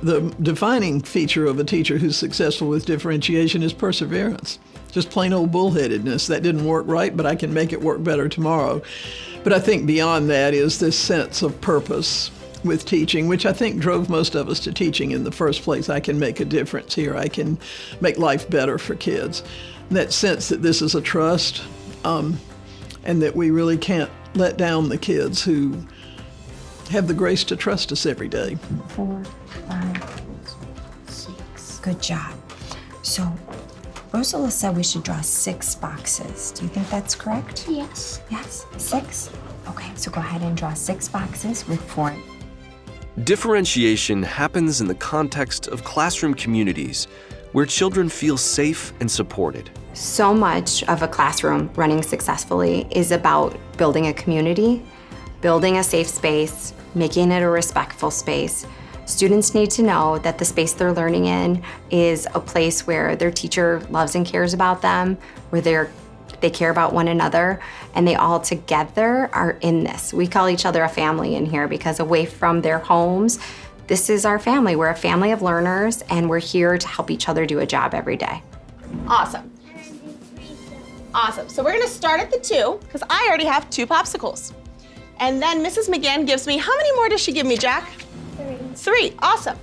The defining feature of a teacher who's successful with differentiation is perseverance. Just plain old bullheadedness. That didn't work right, but I can make it work better tomorrow. But I think beyond that is this sense of purpose with teaching, which I think drove most of us to teaching in the first place. I can make a difference here. I can make life better for kids. And that sense that this is a trust, and that we really can't let down the kids who have the grace to trust us every day. 4, 5, 6. Good job. So, Rosala said we should draw 6 boxes. Do you think that's correct? Yes. Yes? 6? Okay, so go ahead and draw 6 boxes with 4. Differentiation happens in the context of classroom communities where children feel safe and supported. So much of a classroom running successfully is about building a community, building a safe space, making it a respectful space. Students need to know that the space they're learning in is a place where their teacher loves and cares about them, where they care about one another, and they all together are in this. We call each other a family in here because away from their homes, this is our family. We're a family of learners, and we're here to help each other do a job every day. Awesome. Awesome. So we're gonna start at the 2, because I already have 2 popsicles. And then Mrs. McGann gives me, how many more does she give me, Jack? 3. Awesome.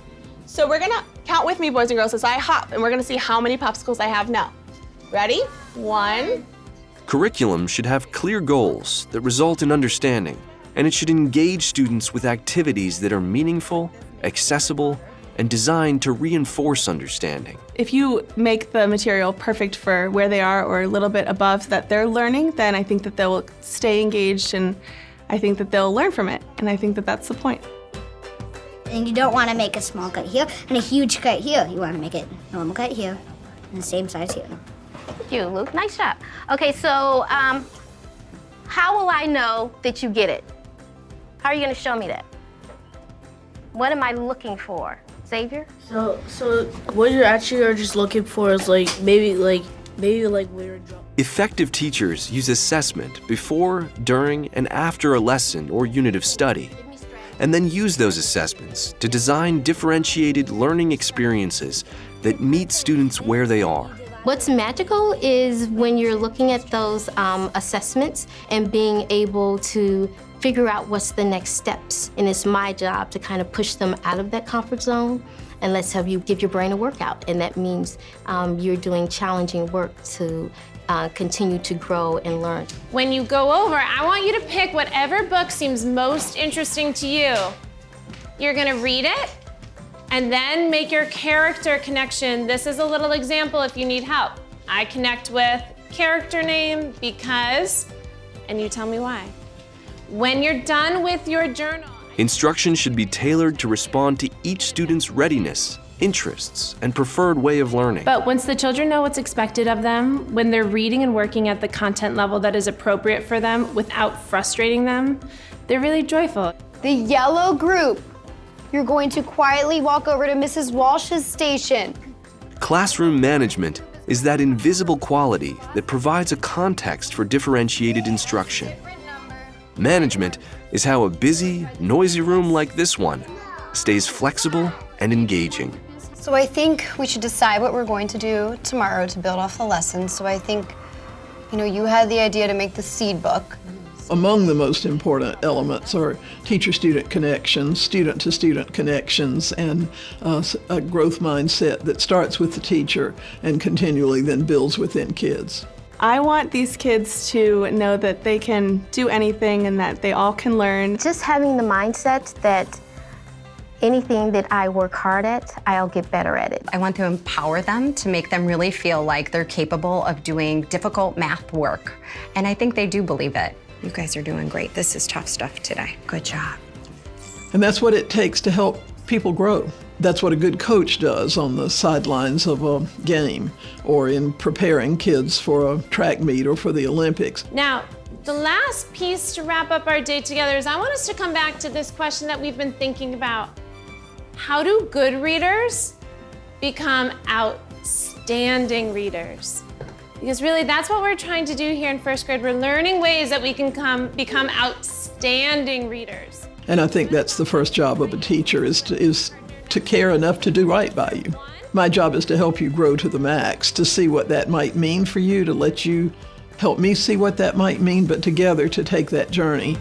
So we're gonna count with me, boys and girls, as I hop, and we're gonna see how many popsicles I have now. Ready? 1. Curriculum should have clear goals that result in understanding, and it should engage students with activities that are meaningful, accessible, and designed to reinforce understanding. If you make the material perfect for where they are or a little bit above that they're learning, then I think that they'll stay engaged, and I think that they'll learn from it, and I think that that's the point. And you don't want to make a small cut here and a huge cut here. You want to make it normal cut here and the same size here. Thank you, Luke. Nice job. Okay, so how will I know that you get it? How are you going to show me that? What am I looking for? Xavier? So what you actually are just looking for is maybe where you're drawing. Effective teachers use assessment before, during, and after a lesson or unit of study, and then use those assessments to design differentiated learning experiences that meet students where they are. What's magical is when you're looking at those assessments and being able to figure out what's the next steps. And it's my job to kind of push them out of that comfort zone, and let's have you give your brain a workout. And that means you're doing challenging work to continue to grow and learn. When you go over, I want you to pick whatever book seems most interesting to you. You're gonna read it, and then make your character connection. This is a little example if you need help. I connect with character name because, and you tell me why. When you're done with your journal. Instruction should be tailored to respond to each student's readiness, interests, and preferred way of learning. But once the children know what's expected of them, when they're reading and working at the content level that is appropriate for them without frustrating them, they're really joyful. The yellow group. You're going to quietly walk over to Mrs. Walsh's station. Classroom management is that invisible quality that provides a context for differentiated instruction. Management is how a busy, noisy room like this one stays flexible and engaging. So I think we should decide what we're going to do tomorrow to build off the lesson. So I think, you had the idea to make the seed book. Among the most important elements are teacher-student connections, student-to-student connections, and a growth mindset that starts with the teacher and continually then builds within kids. I want these kids to know that they can do anything and that they all can learn. Just having the mindset that anything that I work hard at, I'll get better at it. I want to empower them to make them really feel like they're capable of doing difficult math work. And I think they do believe it. You guys are doing great. This is tough stuff today. Good job. And that's what it takes to help people grow. That's what a good coach does on the sidelines of a game or in preparing kids for a track meet or for the Olympics. Now, the last piece to wrap up our day together is I want us to come back to this question that we've been thinking about. How do good readers become outstanding readers? Because really, that's what we're trying to do here in first grade. We're learning ways that we can become outstanding readers. And I think that's the first job of a teacher is to care enough to do right by you. My job is to help you grow to the max, to see what that might mean for you, to let you help me see what that might mean, but together to take that journey.